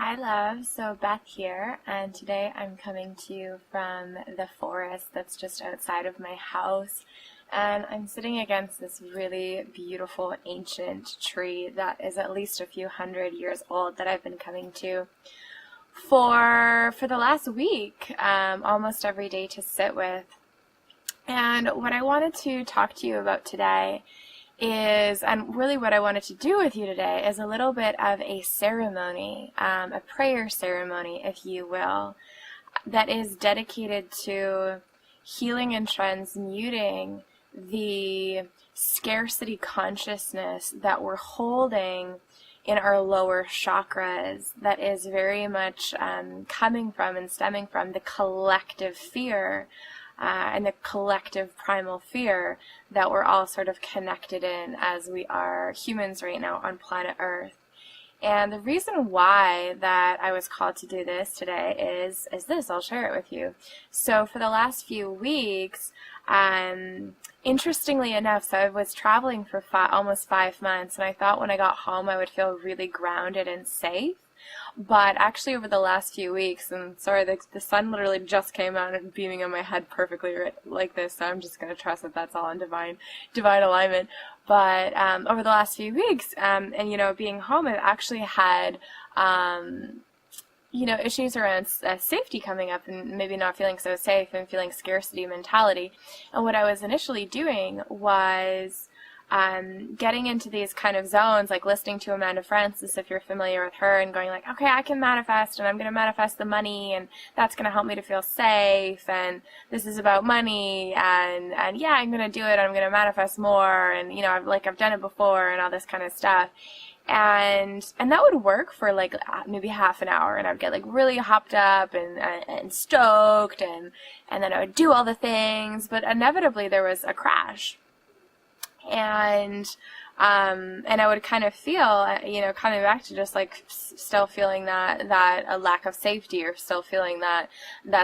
Hi love, so Beth here, and today I'm coming to you from the forest that's just outside of my house, and I'm sitting against this really beautiful ancient tree that is at least a few hundred years old that I've been coming to for the last week, almost every day to sit with. And what I wanted to talk to you about today is, and really what I wanted to do with you today is a little bit of a ceremony, a prayer ceremony, if you will, that is dedicated to healing and transmuting the scarcity consciousness that we're holding in our lower chakras, that is very much coming from and stemming from the collective fear and the collective primal fear that we're all sort of connected in as we are humans right now on planet Earth. And the reason why that I was called to do this today is this. I'll share it with you. So for the last few weeks, interestingly enough, so I was traveling for almost 5 months, and I thought when I got home I would feel really grounded and safe. But actually over the last few weeks, and sorry, the sun literally just came out and beaming on my head perfectly right, like this, so I'm just going to trust that that's all in divine alignment. But over the last few weeks, and being home, I've actually had issues around safety coming up, and maybe not feeling so safe and feeling scarcity mentality. And what I was initially doing was getting into these kind of zones, like listening to Amanda Frances, if you're familiar with her, and going like, okay, I can manifest, and I'm going to manifest the money, and that's going to help me to feel safe, and this is about money, and yeah, I'm going to do it, I'm going to manifest more, and I've done it before, and all this kind of stuff. And that would work for like maybe half an hour, and I'd get like really hopped up and stoked, and then I would do all the things, but inevitably there was a crash. And I would kind of feel, coming back to just like still feeling that a lack of safety, or still feeling that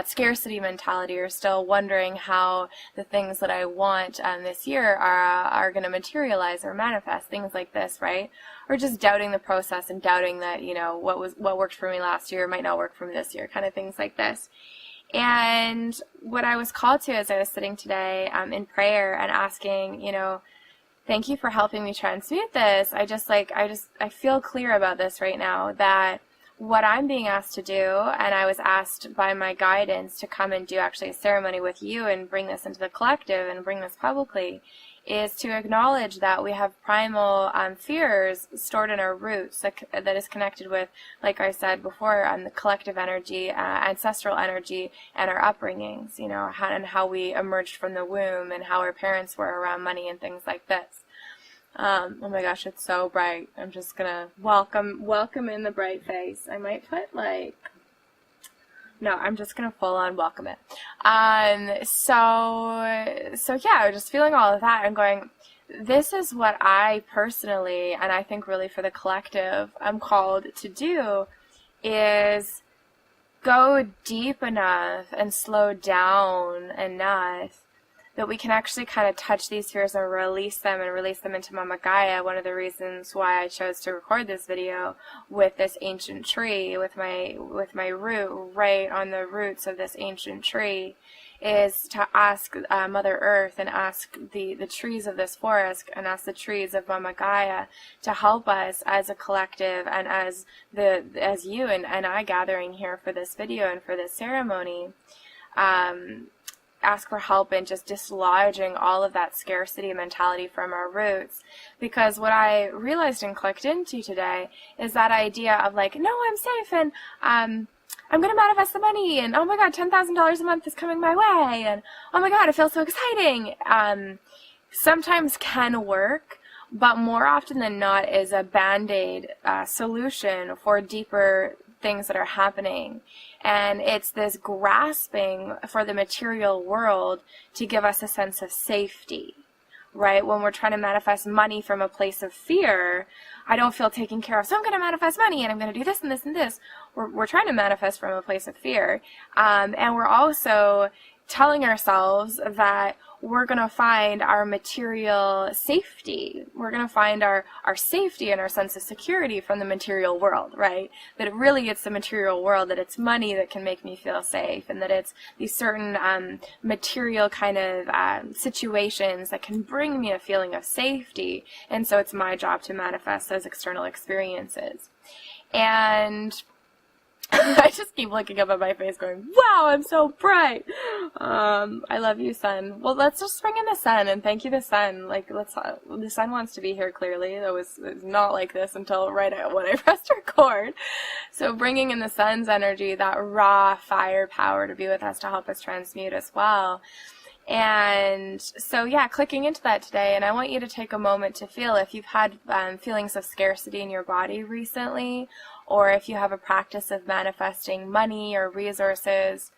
scarcity mentality, or still wondering how the things that I want this year are going to materialize or manifest, things like this, right? Or just doubting the process and doubting that, what worked for me last year might not work for me this year, kind of things like this. And what I was called to as I was sitting today in prayer and asking, thank you for helping me transmute this. I feel clear about this right now, that what I'm being asked to do, and I was asked by my guidance to come and do actually a ceremony with you and bring this into the collective and bring this publicly, is to acknowledge that we have primal fears stored in our roots that is connected with, like I said before, the collective energy, ancestral energy, and our upbringings, and how we emerged from the womb, and how our parents were around money and things like this. Oh my gosh, it's so bright. I'm just gonna welcome in the bright face. I might put no, I'm just going to full on welcome it. So yeah, just feeling all of that and going, this is what I personally, and I think really for the collective, I'm called to do, is go deep enough and slow down enough that we can actually kind of touch these fears and release them into Mama Gaia. One of the reasons why I chose to record this video with this ancient tree, with my root right on the roots of this ancient tree, is to ask Mother Earth, and ask the trees of this forest, and ask the trees of Mama Gaia to help us as a collective, and as you and I gathering here for this video and for this ceremony, ask for help in just dislodging all of that scarcity mentality from our roots. Because what I realized and clicked into today is that idea of like, no, I'm safe, and I'm going to manifest the money, and oh my god, $10,000 a month is coming my way, and oh my god, it feels so exciting. Sometimes can work, but more often than not is a band-aid solution for deeper things that are happening. And it's this grasping for the material world to give us a sense of safety, right? When we're trying to manifest money from a place of fear, I don't feel taken care of, so I'm going to manifest money, and I'm going to do this and this and this. We're trying to manifest from a place of fear. And we're also telling ourselves that we're going to find our material safety. We're going to find our safety and our sense of security from the material world, right? That it's the material world, that it's money that can make me feel safe, and that it's these certain material kind of situations that can bring me a feeling of safety. And so it's my job to manifest those external experiences. And I just keep looking up at my face going, wow, I'm so bright. I love you, sun. Well, let's just bring in the sun and thank you, the sun. Like, the sun wants to be here, clearly. It was not like this until right when I pressed record. So bringing in the sun's energy, that raw fire power to be with us, to help us transmute as well. And so, yeah, clicking into that today, and I want you to take a moment to feel if you've had feelings of scarcity in your body recently, or if you have a practice of manifesting money or resources,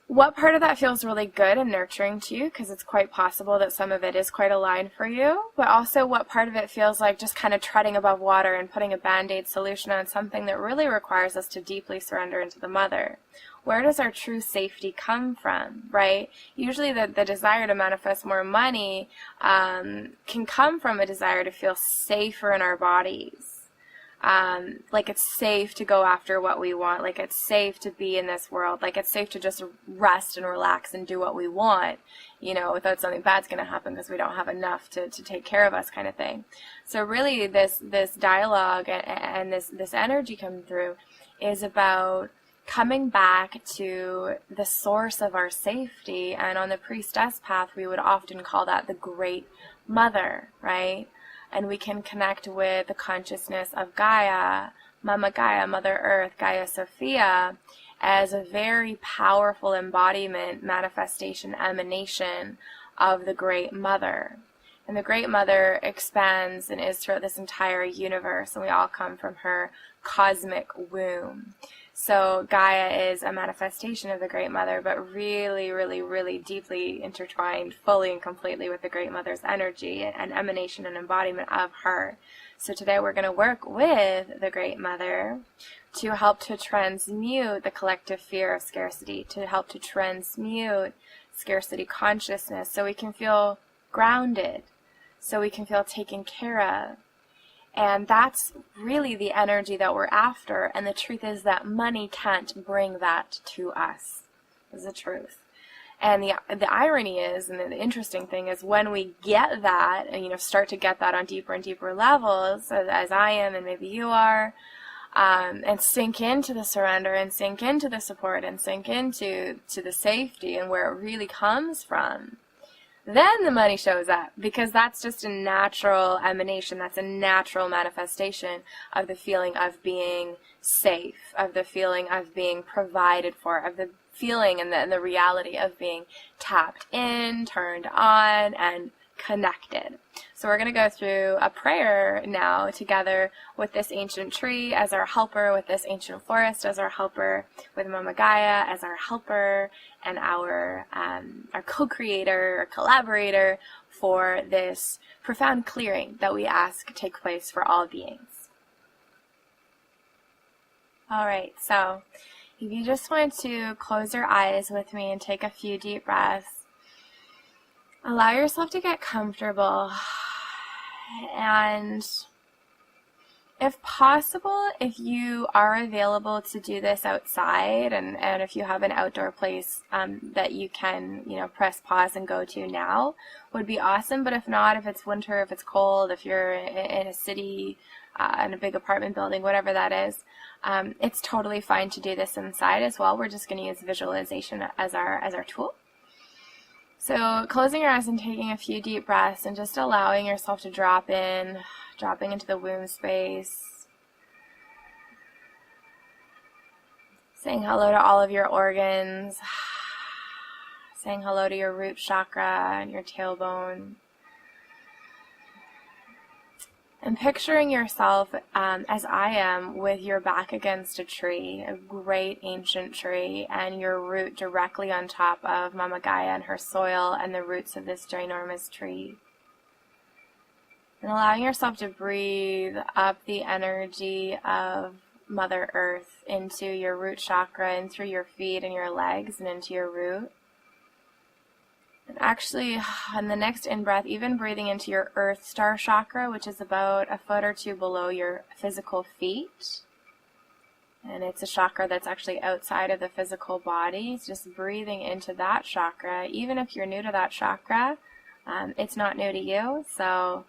what part of that feels really good and nurturing to you, because it's quite possible that some of it is quite aligned for you, but also what part of it feels like just kind of treading above water and putting a band-aid solution on something that really requires us to deeply surrender into the mother. Where does our true safety come from, right? Usually the desire to manifest more money can come from a desire to feel safer in our bodies. Like it's safe to go after what we want, like it's safe to be in this world, like it's safe to just rest and relax and do what we want, without something bad's going to happen because we don't have enough to take care of us, kind of thing. So really this dialogue and this energy coming through is about coming back to the source of our safety. And on the priestess path, we would often call that the Great Mother, right? And we can connect with the consciousness of Gaia, Mama Gaia, Mother Earth, Gaia Sophia, as a very powerful embodiment, manifestation, emanation of the Great Mother. And the Great Mother expands and is throughout this entire universe, and we all come from her cosmic womb. So Gaia is a manifestation of the Great Mother, but really, really, really deeply intertwined fully and completely with the Great Mother's energy and emanation and embodiment of her. So today we're going to work with the Great Mother to help to transmute the collective fear of scarcity, to help to transmute scarcity consciousness so we can feel grounded, so we can feel taken care of. And that's really the energy that we're after. And the truth is that money can't bring that to us, is the truth. And the irony is, and the interesting thing is, when we get that, and start to get that on deeper and deeper levels, as I am and maybe you are, and sink into the surrender and sink into the support and sink into the safety and where it really comes from, then the money shows up, because that's just a natural emanation, that's a natural manifestation of the feeling of being safe, of the feeling of being provided for, of the feeling and the reality of being tapped in, turned on, and connected. So we're going to go through a prayer now together with this ancient tree as our helper, with this ancient forest as our helper, with Mama Gaia as our helper, and our co-creator or collaborator for this profound clearing that we ask take place for all beings. All right, so if you just want to close your eyes with me and take a few deep breaths, allow yourself to get comfortable, and if possible, if you are available to do this outside, and if you have an outdoor place that you can, press pause and go to now, would be awesome. But if not, if it's winter, if it's cold, if you're in a city, in a big apartment building, whatever that is, it's totally fine to do this inside as well. We're just going to use visualization as our tool. So closing your eyes and taking a few deep breaths and just allowing yourself to dropping into the womb space. Saying hello to all of your organs. Saying hello to your root chakra and your tailbone. And picturing yourself as I am, with your back against a tree, a great ancient tree, and your root directly on top of Mama Gaia and her soil and the roots of this ginormous tree. And allowing yourself to breathe up the energy of Mother Earth into your root chakra and through your feet and your legs and into your root. And actually, on the next in-breath, even breathing into your Earth Star chakra, which is about a foot or two below your physical feet. And it's a chakra that's actually outside of the physical body. It's just breathing into that chakra. Even if you're new to that chakra, it's not new to you. So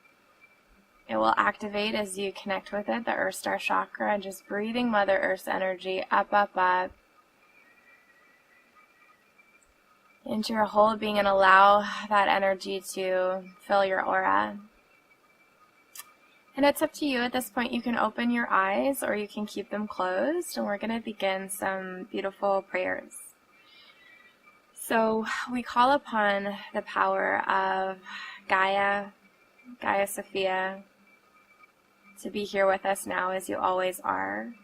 it will activate as you connect with it, the Earth Star chakra, and just breathing Mother Earth's energy up, up, up into your whole being, and allow that energy to fill your aura. And it's up to you at this point. You can open your eyes or you can keep them closed, and we're going to begin some beautiful prayers. So we call upon the power of Gaia, Gaia Sophia, to be here with us now as you always are.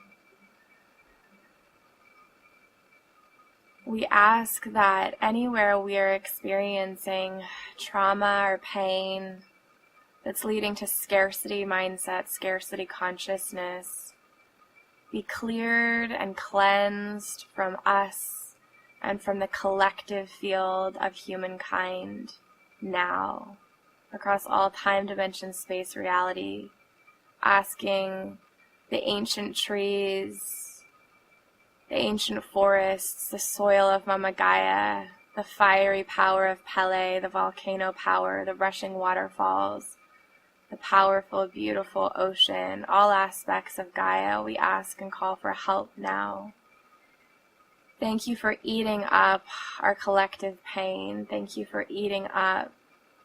We ask that anywhere we are experiencing trauma or pain that's leading to scarcity mindset, scarcity consciousness, be cleared and cleansed from us and from the collective field of humankind now, across all time, dimension, space, reality, asking the ancient trees, the ancient forests, the soil of Mama Gaia, the fiery power of Pele, the volcano power, the rushing waterfalls, the powerful, beautiful ocean, all aspects of Gaia, we ask and call for help now. Thank you for eating up our collective pain. Thank you for eating up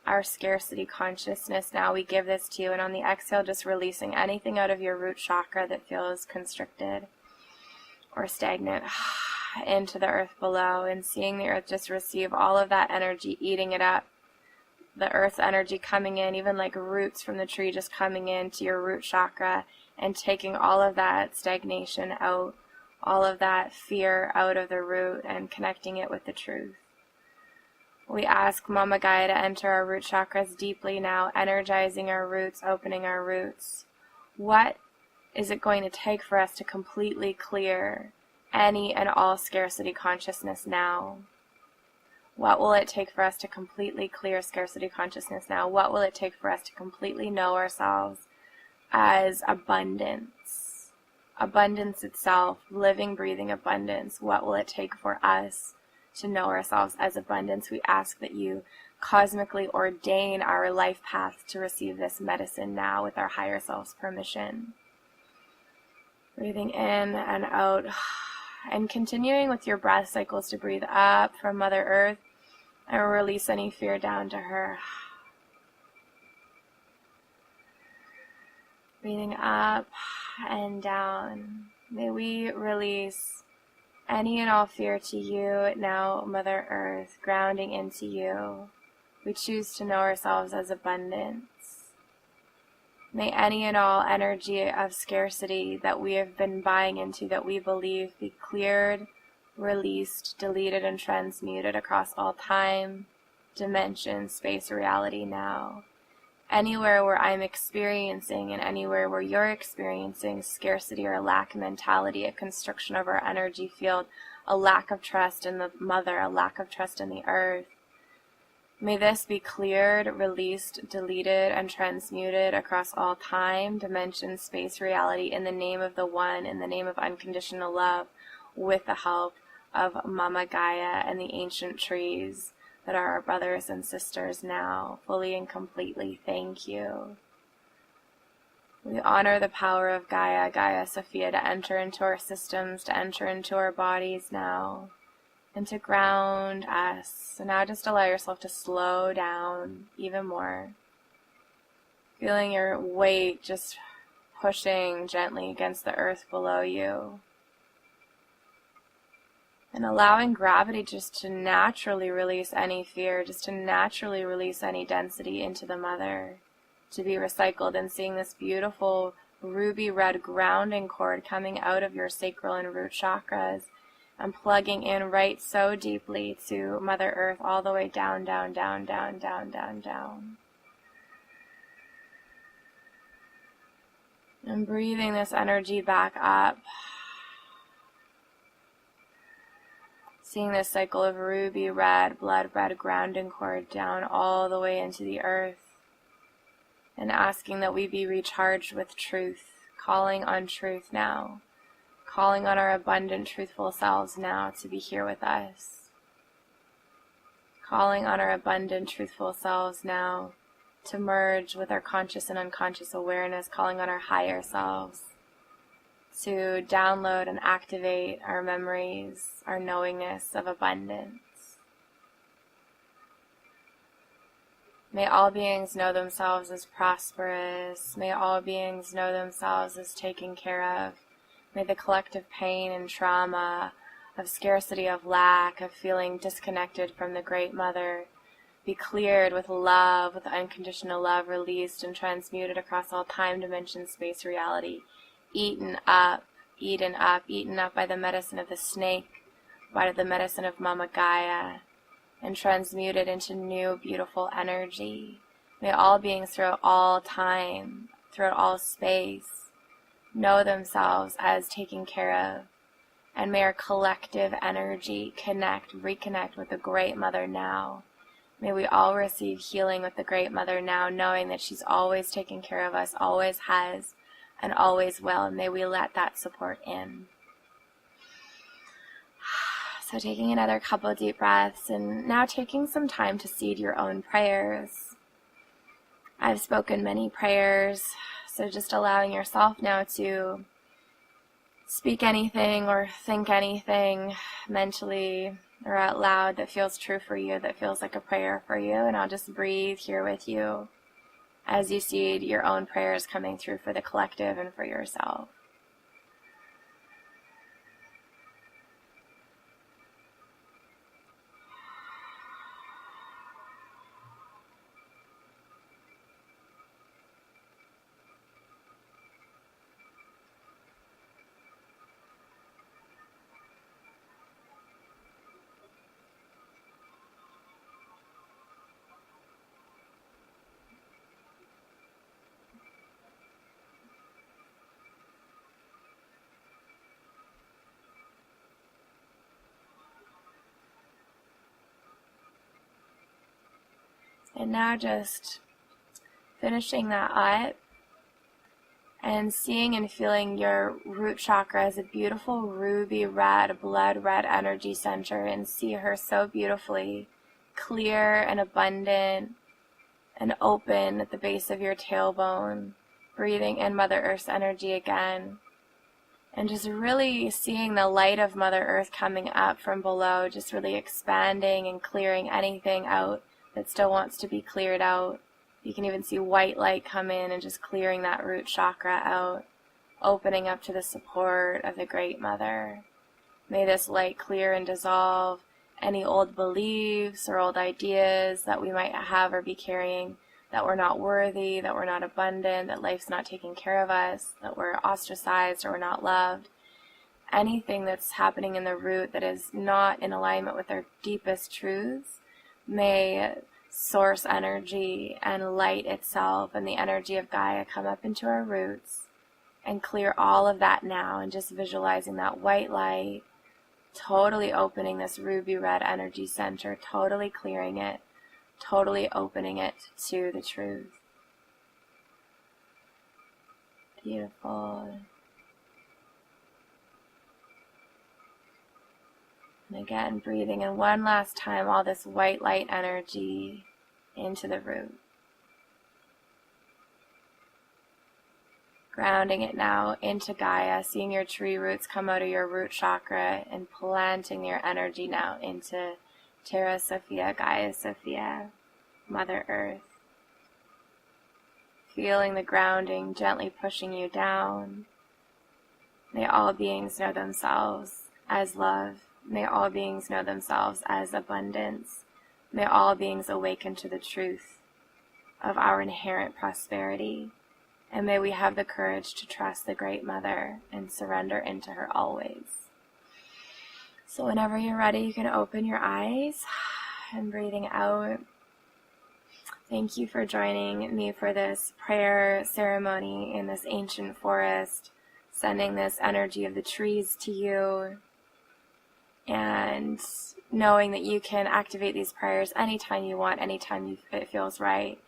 our scarcity consciousness. Now we give this to you, and on the exhale, just releasing anything out of your root chakra that feels constricted or stagnant into the earth below, and seeing the earth just receive all of that energy, eating it up. The earth's energy coming in, even like roots from the tree just coming into your root chakra and taking all of that stagnation out, all of that fear out of the root and connecting it with the truth. We ask Mama Gaia to enter our root chakras deeply now, energizing our roots, opening our roots. What is it going to take for us to completely clear any and all scarcity consciousness now? What will it take for us to completely clear scarcity consciousness now? What will it take for us to completely know ourselves as abundance? Abundance itself, living, breathing abundance. What will it take for us to know ourselves as abundance? We ask that you cosmically ordain our life path to receive this medicine now with our higher self's permission. Breathing in and out, and continuing with your breath cycles to breathe up from Mother Earth and release any fear down to her. Breathing up and down. May we release any and all fear to you now, Mother Earth, grounding into you. We choose to know ourselves as abundance. May any and all energy of scarcity that we have been buying into, that we believe, be cleared, released, deleted, and transmuted across all time, dimension, space, reality now. Anywhere where I'm experiencing and anywhere where you're experiencing scarcity or lack mentality, a constriction of our energy field, a lack of trust in the mother, a lack of trust in the earth, may this be cleared, released, deleted, and transmuted across all time, dimension, space, reality, in the name of the One, in the name of unconditional love, with the help of Mama Gaia and the ancient trees that are our brothers and sisters now, fully and completely. Thank you. We honor the power of Gaia, Gaia Sophia, to enter into our systems, to enter into our bodies now, and to ground us. So now just allow yourself to slow down even more. Feeling your weight just pushing gently against the earth below you. And allowing gravity just to naturally release any fear, just to naturally release any density into the mother, to be recycled, and seeing this beautiful ruby red grounding cord coming out of your sacral and root chakras, and plugging in right so deeply to Mother Earth, all the way down, down, down, down, down, down, down. And breathing this energy back up Seeing this cycle of ruby red, blood red grounding cord down all the way into the earth, and asking that we be recharged with truth, calling on truth now, calling on our abundant, truthful selves now to be here with us, calling on our abundant, truthful selves now to merge with our conscious and unconscious awareness, calling on our higher selves to download and activate our memories, our knowingness of abundance. May all beings know themselves as prosperous. May all beings know themselves as taken care of. May the collective pain and trauma of scarcity, of lack, of feeling disconnected from the Great Mother be cleared with love, with unconditional love, released and transmuted across all time, dimension, space, reality. Eaten up by the medicine of the snake, by the medicine of Mama Gaia, and transmuted into new, beautiful energy. May all beings throughout all time, throughout all space, know themselves as taken care of, and may our collective energy reconnect with the Great Mother now. May we all receive healing with the Great Mother now, knowing that she's always taken care of us, always has, and always will, and may we let that support in. So taking another couple of deep breaths, and now taking some time to seed your own prayers. I've spoken many prayers, so just allowing yourself now to speak anything or think anything mentally or out loud that feels true for you, that feels like a prayer for you, and I'll just breathe here with you as you see your own prayers coming through for the collective and for yourself. And now just finishing that up and seeing and feeling your root chakra as a beautiful ruby red, blood red energy center, and see her so beautifully clear and abundant and open at the base of your tailbone, breathing in Mother Earth's energy again. And just really seeing the light of Mother Earth coming up from below, just really expanding and clearing anything out that still wants to be cleared out. You can even see white light come in and just clearing that root chakra out, opening up to the support of the Great Mother. May this light clear and dissolve any old beliefs or old ideas that we might have or be carrying, that we're not worthy, that we're not abundant, that life's not taking care of us, that we're ostracized or we're not loved. Anything that's happening in the root that is not in alignment with our deepest truths, may source energy and light itself and the energy of Gaia come up into our roots and clear all of that now, and just visualizing that white light totally opening this ruby red energy center, totally clearing it, totally opening it to the truth. Beautiful. And again, breathing in one last time all this white light energy into the root. Grounding it now into Gaia, seeing your tree roots come out of your root chakra and planting your energy now into Terra Sophia, Gaia Sophia, Mother Earth. Feeling the grounding gently pushing you down. May all beings know themselves as love. May all beings know themselves as abundance. May all beings awaken to the truth of our inherent prosperity. And may we have the courage to trust the Great Mother and surrender into her always. So whenever you're ready, you can open your eyes and breathing out. Thank you for joining me for this prayer ceremony in this ancient forest, sending this energy of the trees to you. and knowing that you can activate these prayers anytime you want, anytime it feels right.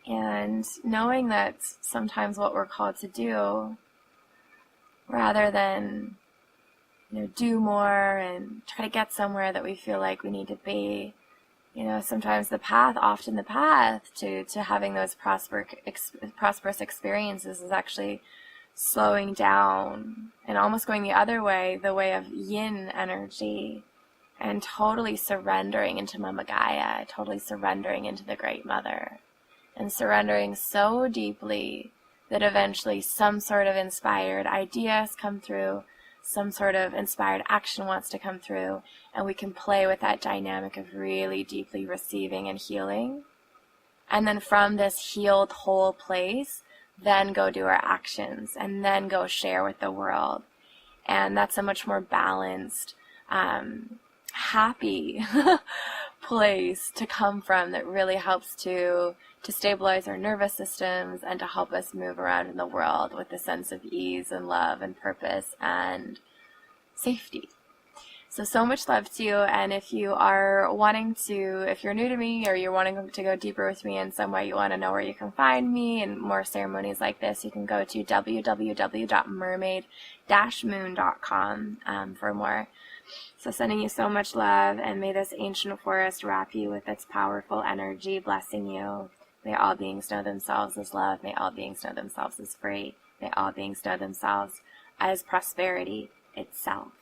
And knowing that sometimes what we're called to do, rather than do more and try to get somewhere that we feel like we need to be, sometimes the path to having those prosperous experiences is actually slowing down and almost going the other way, the way of yin energy, and totally surrendering into Mama Gaia, totally surrendering into the Great Mother, and surrendering so deeply that eventually some sort of inspired ideas come through, some sort of inspired action wants to come through, and we can play with that dynamic of really deeply receiving and healing. And then from this healed, whole place, then go do our actions, and then go share with the world. And that's a much more balanced, happy place to come from, that really helps to stabilize our nervous systems and to help us move around in the world with a sense of ease and love and purpose and safety. So much love to you. And if you are wanting to, if you're new to me or you're wanting to go deeper with me in some way, you want to know where you can find me and more ceremonies like this, you can go to www.mermaid-moon.com for more. So sending you so much love, and may this ancient forest wrap you with its powerful energy, blessing you. May all beings know themselves as love. May all beings know themselves as free. May all beings know themselves as prosperity itself.